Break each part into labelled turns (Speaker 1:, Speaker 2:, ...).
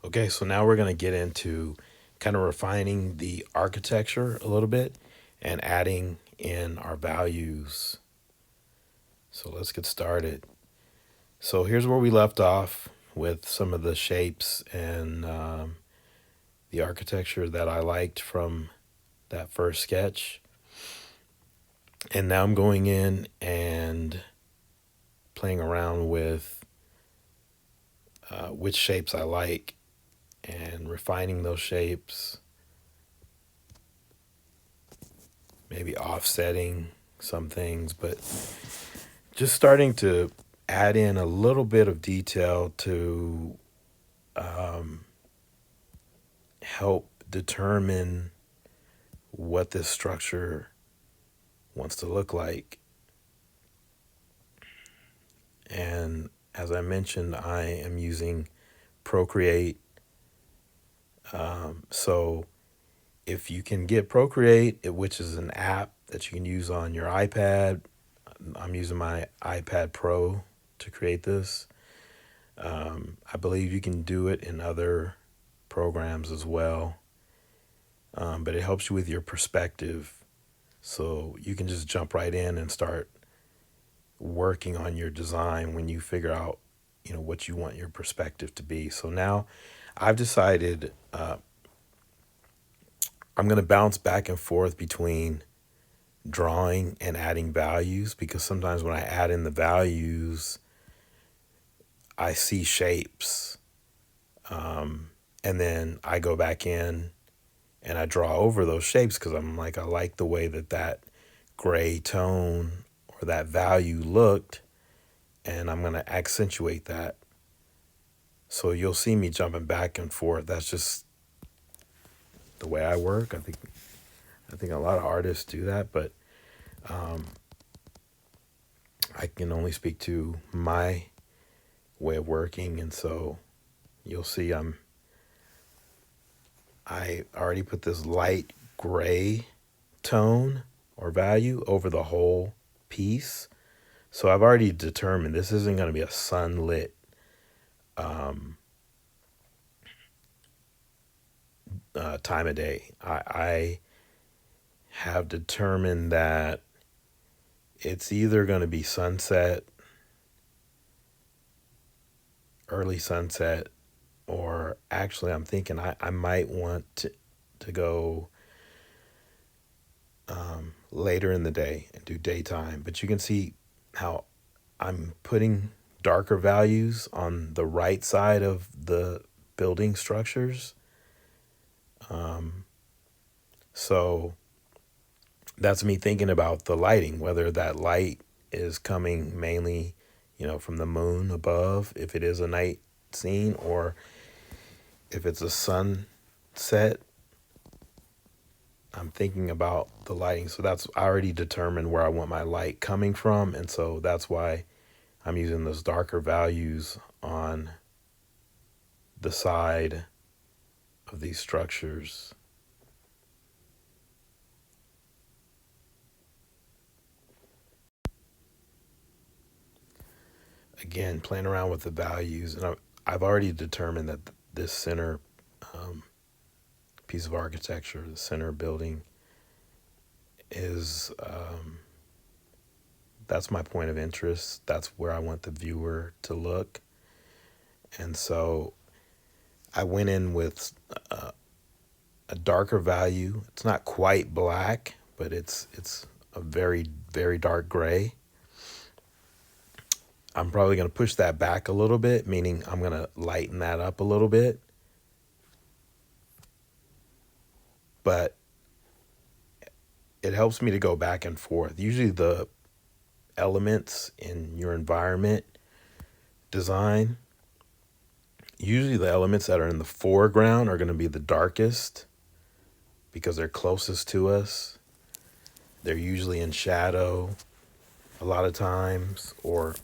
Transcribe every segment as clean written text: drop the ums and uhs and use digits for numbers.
Speaker 1: Okay, so now we're going to get into kind of refining the architecture a little bit and adding in our values. So let's get started. So here's where we left off with some of the shapes and the architecture that I liked from that first sketch. And now I'm going in and playing around with which shapes I like and refining those shapes, maybe offsetting some things, but just starting to add in a little bit of detail to help determine what this structure wants to look like. And as I mentioned, I am using Procreate. So if you can get Procreate, which is an app that you can use on your iPad, I'm using my iPad Pro to create this. I believe you can do it in other programs as well, but it helps you with your perspective. So you can just jump right in and start working on your design when you figure out, what you want your perspective to be. So now I've decided I'm going to bounce back and forth between drawing and adding values, because sometimes when I add in the values, I see shapes. And then I go back in and I draw over those shapes because I'm like, I like the way that gray tone or that value looked, and I'm going to accentuate that. So you'll see me jumping back and forth. That's just the way I work. I think a lot of artists do that, but I can only speak to my way of working, and so you'll see I already put this light gray tone or value over the whole piece. So I've already determined this isn't going to be a sunlit time of day. I have determined that it's either going to be sunset, early sunset, or actually I'm thinking I might want to go later in the day and do daytime. But you can see how I'm putting darker values on the right side of the building structures. So that's me thinking about the lighting, whether that light is coming mainly, from the moon above, if it is a night scene, or if it's a sunset. I'm thinking about the lighting. So that's I already determined where I want my light coming from. And so that's why I'm using those darker values on the side of these structures. Again, playing around with the values. And I've already determined that this center piece of architecture, the center building, is that's my point of interest. That's where I want the viewer to look. And so I went in with a darker value. It's not quite black, but it's a very, very dark gray. I'm probably going to push that back a little bit, meaning I'm going to lighten that up a little bit. But it helps me to go back and forth. Usually the elements in your environment design, usually the elements that are in the foreground are going to be the darkest because they're closest to us. They're usually in shadow a lot of times, or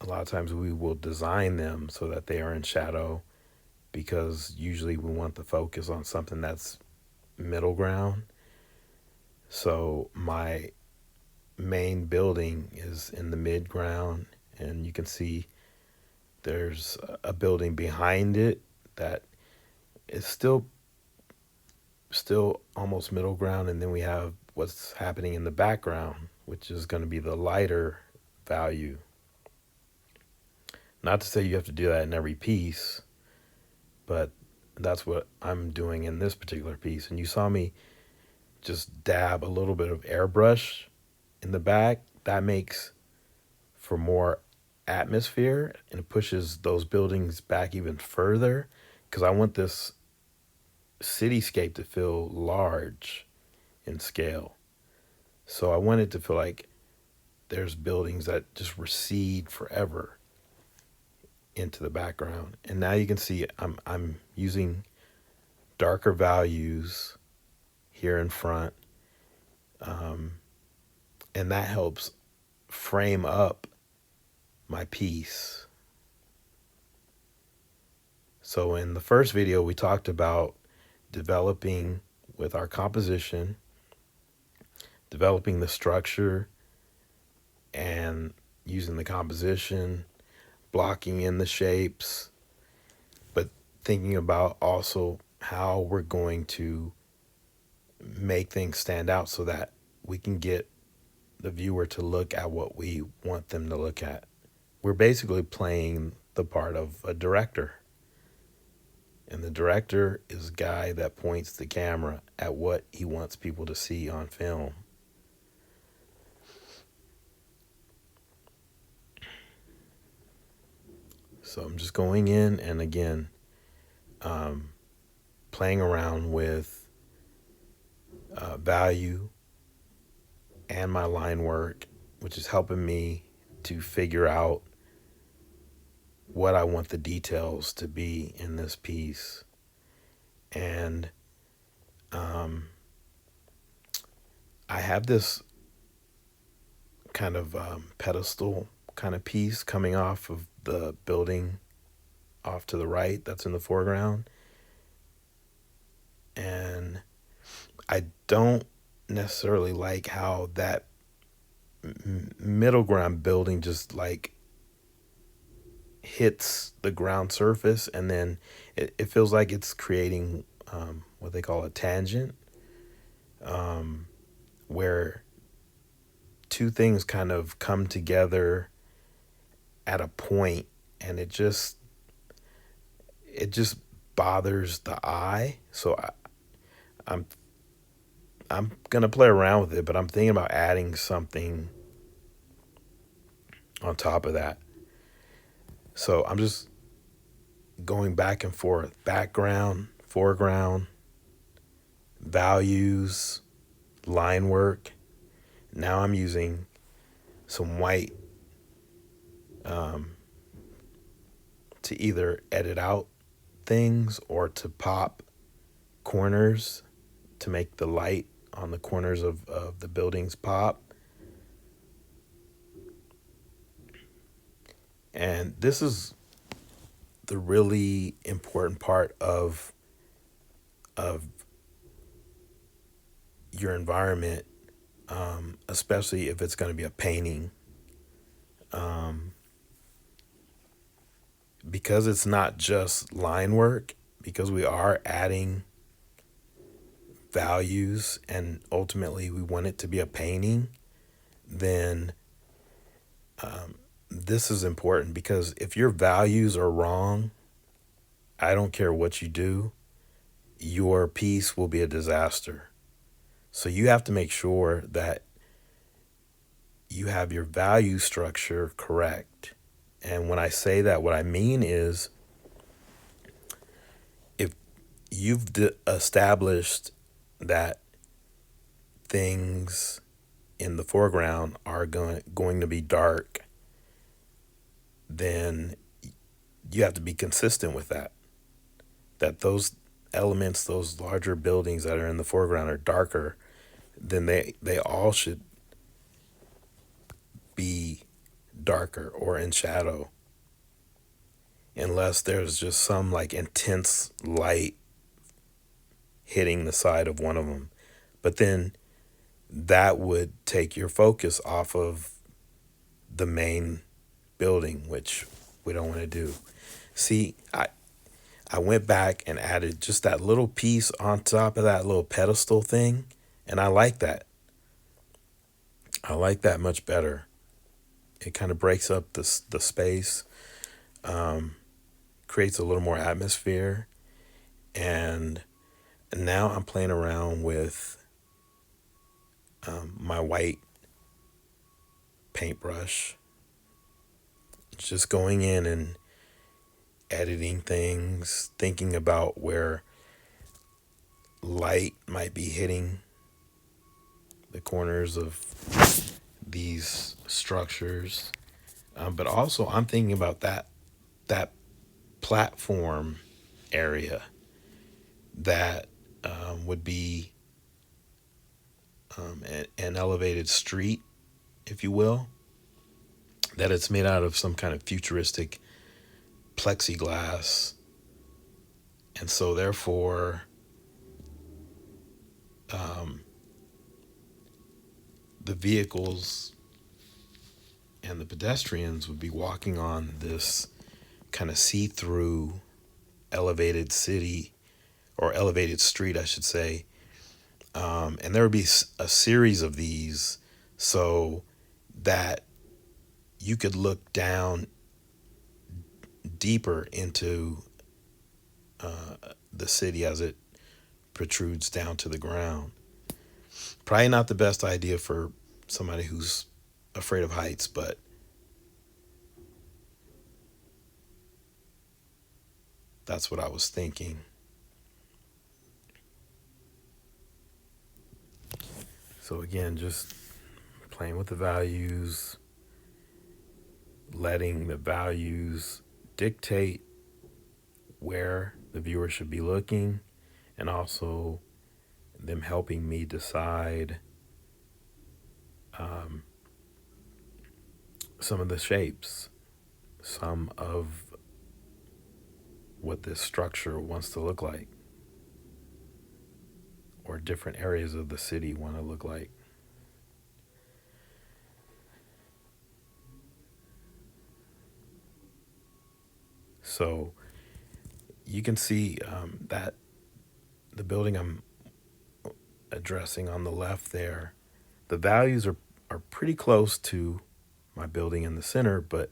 Speaker 1: a lot of times we will design them so that they are in shadow, because usually we want the focus on something that's middle ground. So my main building is in the mid ground, and you can see there's a building behind it that is still almost middle ground, and then we have what's happening in the background, which is going to be the lighter value. Not to say you have to do that in every piece, but that's what I'm doing in this particular piece. And you saw me just dab a little bit of airbrush in the back. That makes for more atmosphere, and it pushes those buildings back even further, because I want this cityscape to feel large in scale. So I want it to feel like there's buildings that just recede forever into the background. And now you can see I'm using darker values here in front, and that helps frame up my piece. So in the first video, we talked about developing with our composition, developing the structure, and using the composition, blocking in the shapes, but thinking about also how we're going to make things stand out so that we can get the viewer to look at what we want them to look at. We're basically playing the part of a director. And the director is a guy that points the camera at what he wants people to see on film. So I'm just going in and again, playing around with value and my line work, which is helping me to figure out what I want the details to be in this piece. And I have this kind of pedestal kind of piece coming off of the building off to the right that's in the foreground. And I don't necessarily like how that middle ground building just like hits the ground surface, and then it feels like it's creating what they call a tangent, where two things kind of come together at a point, and it just bothers the eye. So I'm gonna play around with it, but I'm thinking about adding something on top of that. So I'm just going back and forth, background, foreground, values, line work. Now I'm using some white to either edit out things or to pop corners to make the light on the corners of the buildings pop. And this is the really important part of your environment, especially if it's going to be a painting, because it's not just line work, because we are adding values and ultimately we want it to be a painting. Then this is important, because if your values are wrong, I don't care what you do, your piece will be a disaster. So you have to make sure that you have your value structure correct. And when I say that, what I mean is, if you've established that things in the foreground are going to be dark, then you have to be consistent with that. That those elements, those larger buildings that are in the foreground are darker, then they all should be darker or in shadow, unless there's just some like intense light hitting the side of one of them. But then that would take your focus off of the main building, which we don't want to do. See, I went back and added just that little piece on top of that little pedestal thing, and I like that. I like that much better. It kind of breaks up the space, creates a little more atmosphere, and now I'm playing around with my white paintbrush, just going in and editing things, thinking about where light might be hitting the corners of these structures. But also I'm thinking about that platform area that would be an elevated street, if you will, that it's made out of some kind of futuristic plexiglass. And so therefore, the vehicles and the pedestrians would be walking on this kind of see-through elevated city, or elevated street, I should say. And there would be a series of these so that you could look down deeper into the city as it protrudes down to the ground. Probably not the best idea for somebody who's afraid of heights, but that's what I was thinking. So again, just playing with the values, letting the values dictate where the viewer should be looking, and also them helping me decide some of the shapes, some of what this structure wants to look like, or different areas of the city want to look like. So you can see that the building I'm addressing on the left there, the values are pretty close to my building in the center, but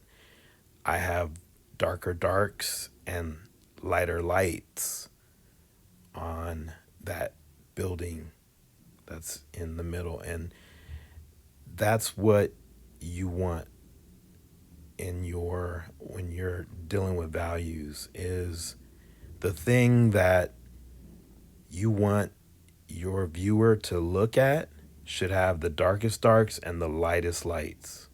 Speaker 1: I have darker darks and lighter lights on that building that's in the middle. And that's what you want in when you're dealing with values, is the thing that you want your viewer to look at should have the darkest darks and the lightest lights.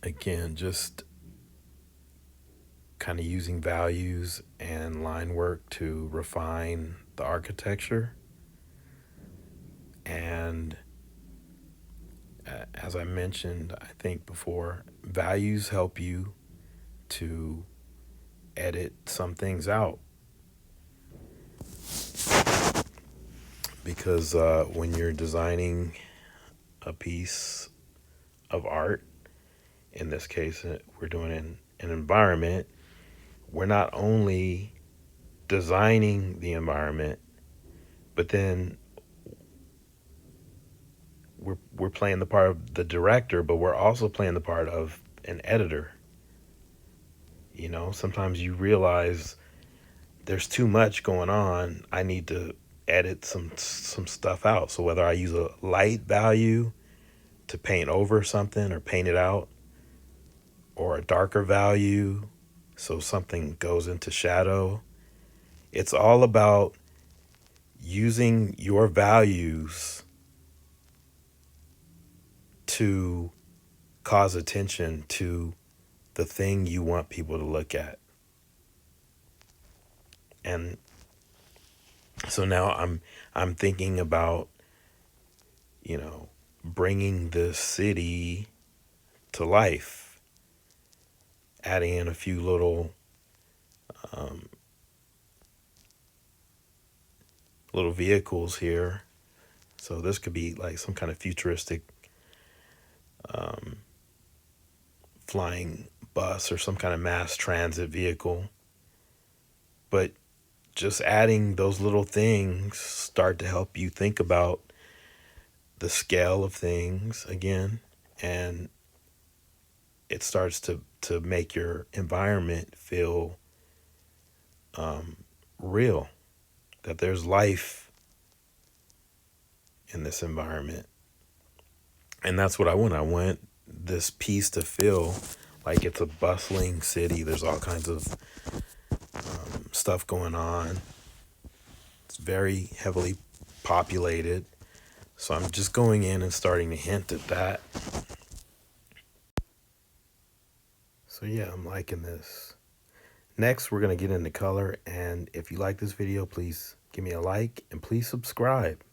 Speaker 1: Again, just kind of using values and line work to refine the architecture. And as I mentioned, I think before, values help you to edit some things out. Because when you're designing a piece of art, in this case, we're doing an environment, we're not only designing the environment, but then we're playing the part of the director, but we're also playing the part of an editor. You know, sometimes you realize there's too much going on. I need to edit some stuff out. So whether I use a light value to paint over something or paint it out, or a darker value so something goes into shadow, it's all about using your values to cause attention to the thing you want people to look at. And so now I'm thinking about, bringing this city to life, adding in a few little vehicles here. So this could be like some kind of futuristic flying bus or some kind of mass transit vehicle. But just adding those little things start to help you think about the scale of things again, and it starts to make your environment feel real, that there's life in this environment. And that's what I want. I want this piece to feel like it's a bustling city. There's all kinds of stuff going on. It's very heavily populated. So I'm just going in and starting to hint at that. So yeah, I'm liking this. Next, we're going to get into color. And if you like this video, please give me a like and please subscribe.